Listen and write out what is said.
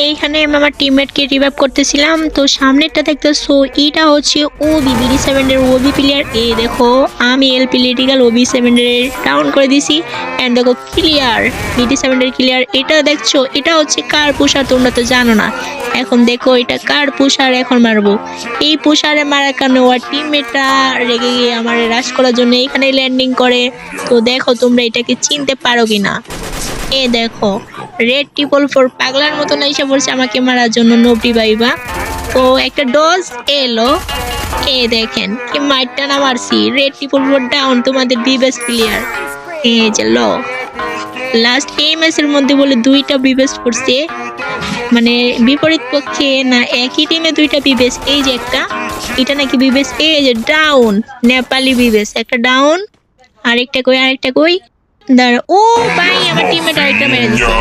এইখানে আমি আমার টিমমেটকে রিভাইভ করতেছিলাম। তো সামনেরটা দেখতেছো, এটা হচ্ছে ওবি BD7 এর ওবি প্লেয়ার। এই দেখো আমি এলপি লিটিক্যাল OB7 এর ডাউন করে দিছি। এন্ড দেখো ক্লিয়ার BD7 এর ক্লিয়ার। এটা দেখছো, এটা হচ্ছে কার পুষার তোমরা তো জানো না। এখন দেখো এটা কার পুষার, এখন মারবো। এই পুষারে মারার কারণে ওর টিমমেটরা রেগে গিয়ে আমার রাশ করার জন্য এখানে ল্যান্ডিং করে। তো দেখো তোমরা এটাকে চিনতে পারো কিনা। এ দেখো রেড 444 পাগলার মতন এসে পড়ছে আমাকে মারার জন্য নোবডি ভাইবা। তো একটা ডজ এলো, এ দেখেন কি মাইটটা না মারছি। রেড 444 ডাউন, তোমাদের বিবেস্ট প্লেয়ার। এই যে লো লাস্ট এই ম্যাচের মধ্যে বলে দুইটা বিবেস্ট করছে, মানে বিপরীত পক্ষে না একই টিমে দুইটা বিবেস। এই যে একটা, এটা নাকি বিবেস। এই যে ডাউন, নেপালি বিবেস একটা ডাউন। আরেকটা কই, আরেকটা কই, দাঁড়া। ও ভাই আমার টিমমেট আরেকটা মেরে দিছে।